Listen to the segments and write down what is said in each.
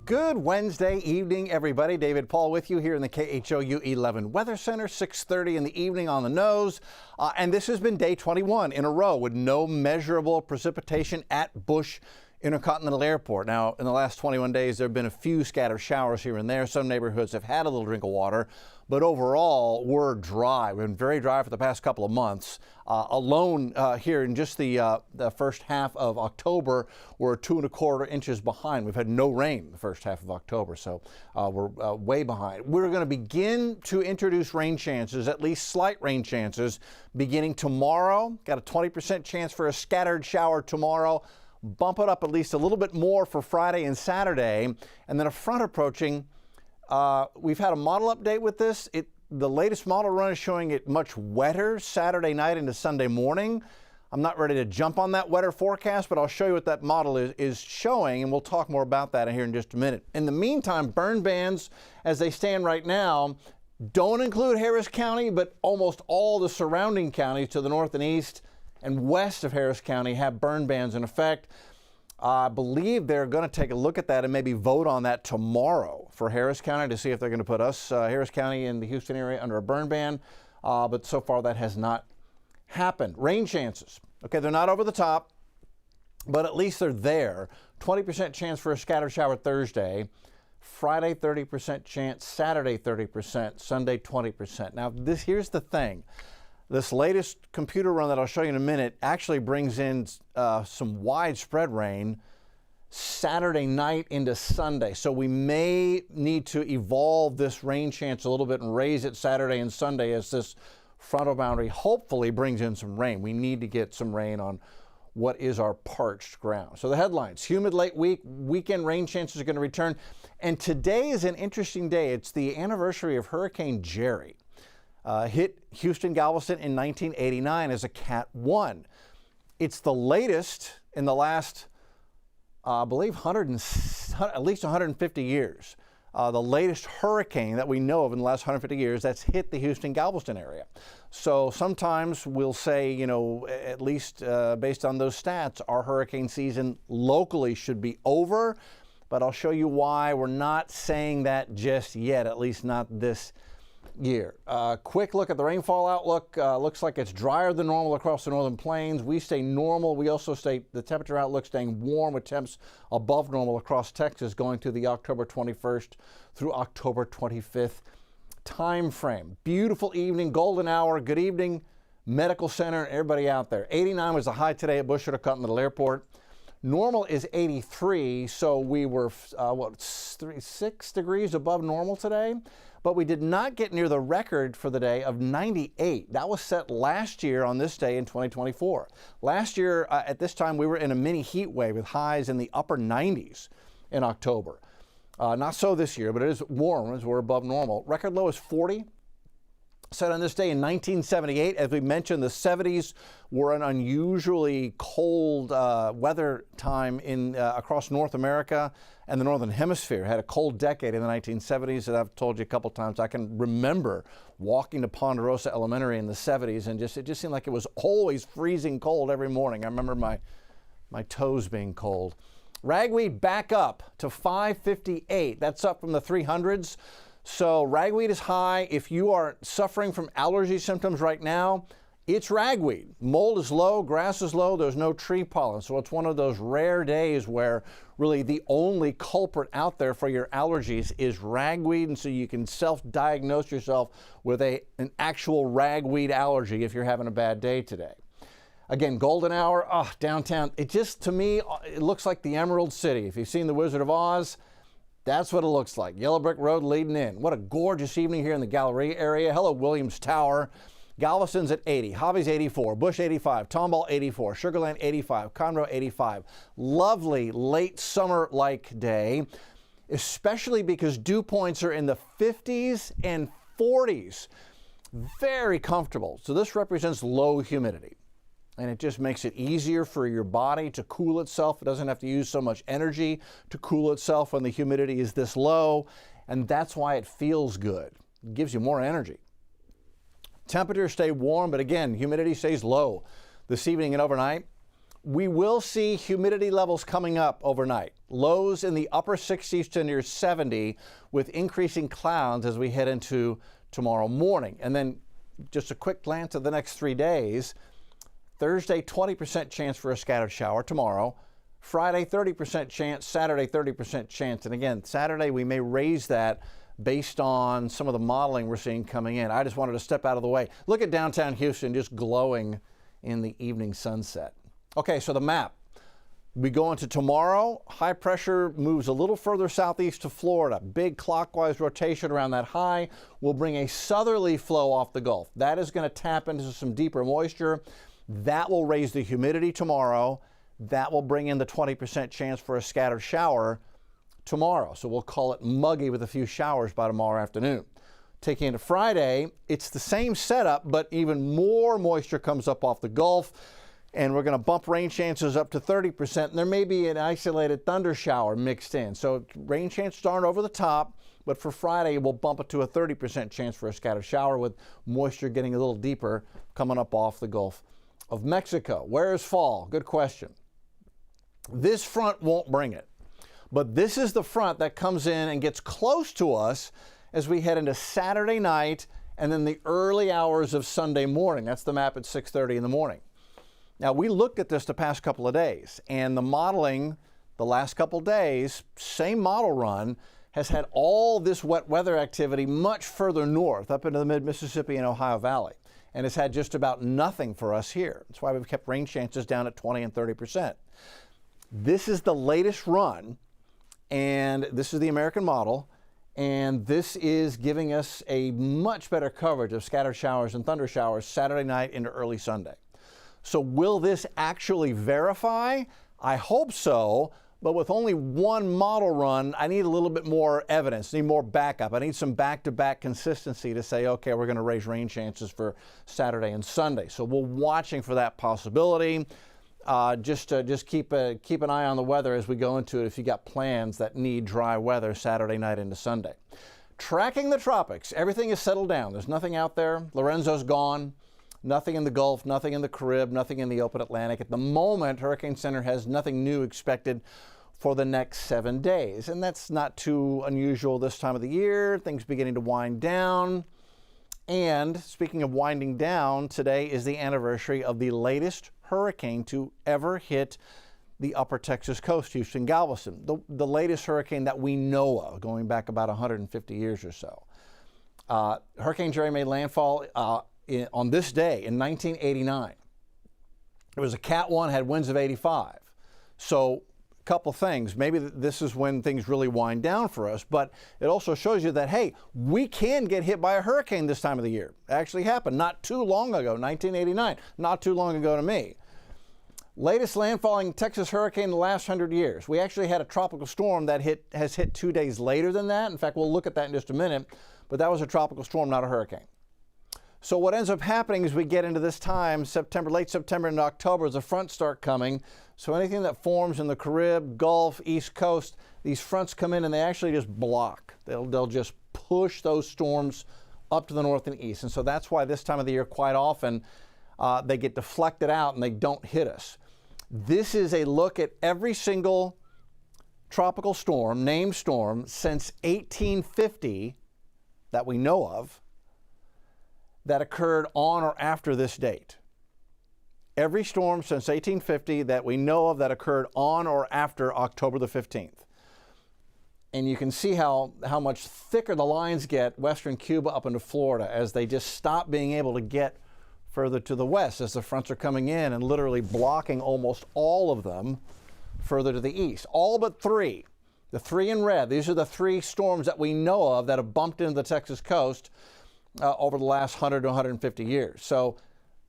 Good Wednesday evening, everybody. David Paul with you here in the KHOU 11 Weather Center, 6:30 in the evening on the nose. And this has been day 21 in a row with no measurable precipitation at Bush Intercontinental Airport. Now, in the last 21 days, there have been a few scattered showers here and there. Some neighborhoods have had a little drink of water, but overall, we're dry. We've been very dry for the past couple of months. Alone here in just the first half of October, we're 2¼ inches behind. We've had no rain the first half of October, so we're way behind. We're going to begin to introduce rain chances, at least slight rain chances, beginning tomorrow. Got a 20% chance for a scattered shower tomorrow. Bump it up at least a little bit more for Friday and Saturday, and then a front approaching. We've had a model update with this. The latest model run is showing it much wetter Saturday night into Sunday morning. I'm not ready to jump on that wetter forecast, but I'll show you what that model is showing, and we'll talk more about that here in just a minute. In the meantime, burn bans as they stand right now don't include Harris County, but almost all the surrounding counties to the north and east and west of Harris County have burn bans in effect. I believe they're going to take a look at that and maybe vote on that tomorrow for Harris County to see if they're going to put us, Harris County and the Houston area, under a burn ban. But so far that has not happened. Rain chances. Okay, they're not over the top, but at least they're there. 20% chance for a scattered shower Thursday. Friday, 30% chance. Saturday, 30%. Sunday, 20%. Now, here's the thing. This latest computer run that I'll show you in a minute actually brings in some widespread rain Saturday night into Sunday. So we may need to evolve this rain chance a little bit and raise it Saturday and Sunday as this frontal boundary hopefully brings in some rain. We need to get some rain on what is our parched ground. So the headlines: humid late week, weekend rain chances are going to return. And today is an interesting day. It's the anniversary of Hurricane Jerry. Hit Houston, Galveston in 1989 as a Cat 1. It's the latest in the last, I believe, at least 150 years. The latest hurricane that we know of in the last 150 years that's hit the Houston, Galveston area. So sometimes we'll say, you know, at least based on those stats, our hurricane season locally should be over. But I'll show you why we're not saying that just yet, at least not this year. Quick look at the rainfall outlook. Looks like it's drier than normal across the northern plains. We stay normal. We also stay, the temperature outlook staying warm with temps above normal across Texas going to the October 21st through October 25th time frame. Beautiful evening, golden hour. Good evening, Medical Center and everybody out there. 89 was the high today at Bush Intercontinental Airport. Normal is 83, so we were, 6 degrees above normal today. But we did not get near the record for the day of 98. That was set last year on this day in 2024. Last year at this time, we were in a mini heat wave with highs in the upper 90s in October. Not so this year, but it is warm as we're above normal. Record low is 40. Set on this day in 1978. As we mentioned, the 70s were an unusually cold weather time across North America and the Northern Hemisphere. Had a cold decade in the 1970s that I've told you a couple times. I can remember walking to Ponderosa Elementary in the 70s, and it just seemed like it was always freezing cold every morning. I remember my toes being cold. Ragweed back up to 558. That's up from the 300s. So ragweed is high. If you are suffering from allergy symptoms right now, it's ragweed. Mold is low, grass is low, there's no tree pollen. So it's one of those rare days where really the only culprit out there for your allergies is ragweed, and so you can self-diagnose yourself with an actual ragweed allergy if you're having a bad day today. Again, golden hour, downtown. It just, to me, it looks like the Emerald City. If you've seen The Wizard of Oz, that's what it looks like. Yellow brick road leading in. What a gorgeous evening here in the Galleria area. Hello, Williams Tower. Galveston's at 80. Hobby's 84. Bush 85. Tomball 84. Sugarland 85. Conroe 85. Lovely late summer-like day, especially because dew points are in the 50s and 40s. Very comfortable. So this represents low humidity. And it just makes it easier for your body to cool itself. It doesn't have to use so much energy to cool itself when the humidity is this low. And that's why it feels good. It gives you more energy. Temperatures stay warm, but again, humidity stays low this evening and overnight. We will see humidity levels coming up overnight. Lows in the upper 60s to near 70 with increasing clouds as we head into tomorrow morning. And then just a quick glance at the next 3 days. Thursday, 20% chance for a scattered shower tomorrow. Friday, 30% chance. Saturday, 30% chance. And again, Saturday, we may raise that based on some of the modeling we're seeing coming in. I just wanted to step out of the way. Look at downtown Houston just glowing in the evening sunset. Okay, so the map. We go into tomorrow. High pressure moves a little further southeast to Florida. Big clockwise rotation around that high will bring a southerly flow off the Gulf. That is going to tap into some deeper moisture. That will raise the humidity tomorrow. That will bring in the 20% chance for a scattered shower tomorrow. So we'll call it muggy with a few showers by tomorrow afternoon. Taking into Friday, it's the same setup, but even more moisture comes up off the Gulf, and we're going to bump rain chances up to 30%, and there may be an isolated thunder shower mixed in. So rain chances aren't over the top, but for Friday, we'll bump it to a 30% chance for a scattered shower with moisture getting a little deeper coming up off the Gulf of Mexico. Where is fall? Good question. This front won't bring it, but this is the front that comes in and gets close to us as we head into Saturday night and then the early hours of Sunday morning. That's the map at 6:30 in the morning. Now, we looked at this the past couple of days, and the modeling the last couple of days, same model run, has had all this wet weather activity much further north, up into the mid-Mississippi and Ohio Valley, and it's had just about nothing for us here. That's why we've kept rain chances down at 20 and 30%. This is the latest run, and this is the American model, and this is giving us a much better coverage of scattered showers and thunder showers Saturday night into early Sunday. So will this actually verify? I hope so, but with only one model run, I need a little bit more evidence, need more backup. I need some back-to-back consistency to say, okay, we're going to raise rain chances for Saturday and Sunday. So we're watching for that possibility. Just keep an eye on the weather as we go into it if you got plans that need dry weather Saturday night into Sunday. Tracking the tropics, everything is settled down. There's nothing out there. Lorenzo's gone. Nothing in the Gulf, nothing in the Carib, nothing in the open Atlantic. At the moment, Hurricane Center has nothing new expected for the next 7 days. And that's not too unusual this time of the year. Things beginning to wind down. And speaking of winding down, today is the anniversary of the latest hurricane to ever hit the upper Texas coast, Houston, Galveston. The latest hurricane that we know of, going back about 150 years or so. Hurricane Jerry made landfall on this day in 1989. It was a Cat 1, had winds of 85. So a couple things. Maybe this is when things really wind down for us, but it also shows you that, hey, we can get hit by a hurricane this time of the year. It actually happened not too long ago, 1989, not too long ago to me. Latest landfalling Texas hurricane in the last 100 years. We actually had a tropical storm that has hit 2 days later than that. In fact, we'll look at that in just a minute, but that was a tropical storm, not a hurricane. So what ends up happening is we get into this time, late September and October, as the fronts start coming. So anything that forms in the Carib, Gulf, East Coast, these fronts come in and they actually just block. They'll just push those storms up to the north and east. And so that's why this time of the year, quite often, they get deflected out and they don't hit us. This is a look at every single tropical storm, named storm, since 1850 that we know of, that occurred on or after this date. Every storm since 1850 that we know of that occurred on or after October the 15th. And you can see how much thicker the lines get western Cuba up into Florida as they just stop being able to get further to the west as the fronts are coming in and literally blocking almost all of them further to the east. All but three. The three in red, these are the three storms that we know of that have bumped into the Texas coast over the last 100 to 150 years. So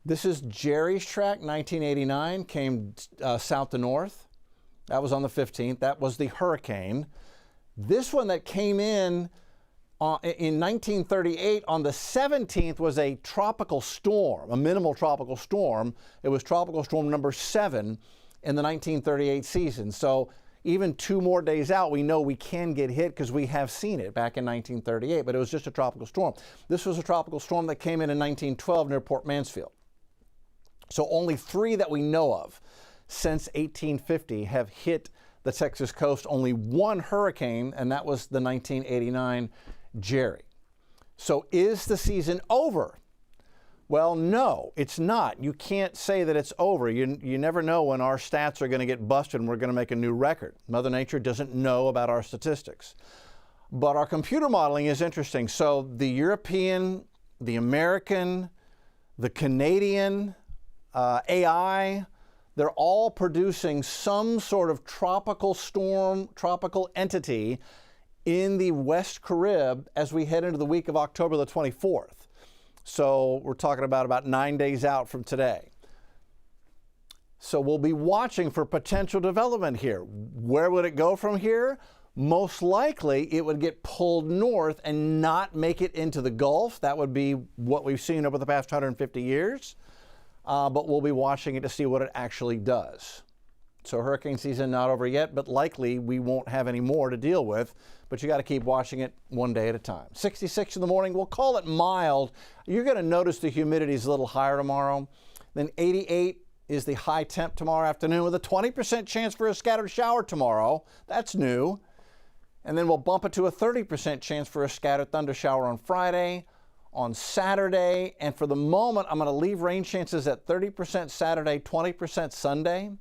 this is Jerry's track, 1989, came south to north. That was on the 15th. That was the hurricane. This one that came in 1938 on the 17th was a tropical storm, a minimal tropical storm. It was tropical storm number 7 in the 1938 season. So even 2 more days out, we know we can get hit because we have seen it back in 1938, but it was just a tropical storm. This was a tropical storm that came in 1912 near Port Mansfield. So only 3 that we know of. since 1850 have hit the Texas coast. Only one hurricane, and that was the 1989 Jerry. So is the season over? Well, no, it's not. You can't say that it's over. You never know when our stats are going to get busted and we're going to make a new record. Mother Nature doesn't know about our statistics. But our computer modeling is interesting. So the European, the American, the Canadian AI, they're all producing some sort of tropical storm, tropical entity in the West Carib as we head into the week of October the 24th. So we're talking about 9 days out from today. So we'll be watching for potential development here. Where would it go from here? Most likely it would get pulled north and not make it into the Gulf. That would be what we've seen over the past 150 years. But we'll be watching it to see what it actually does. So hurricane season not over yet, but likely we won't have any more to deal with. But you got to keep watching it one day at a time. 66 in the morning, we'll call it mild. You're going to notice the humidity is a little higher tomorrow. Then 88 is the high temp tomorrow afternoon with a 20% chance for a scattered shower tomorrow. That's new. And then we'll bump it to a 30% chance for a scattered thunder shower on Friday, on Saturday. And for the moment, I'm going to leave rain chances at 30% Saturday, 20% Sunday.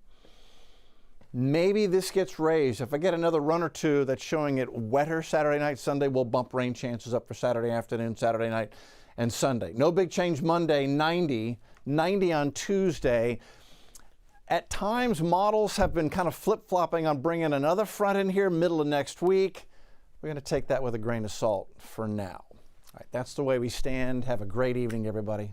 Maybe this gets raised. If I get another run or two that's showing it wetter Saturday night, Sunday, we'll bump rain chances up for Saturday afternoon, Saturday night, and Sunday. No big change Monday, 90 on Tuesday. At times, models have been kind of flip-flopping on bringing another front in here middle of next week. We're going to take that with a grain of salt for now. All right, that's the way we stand. Have a great evening, everybody.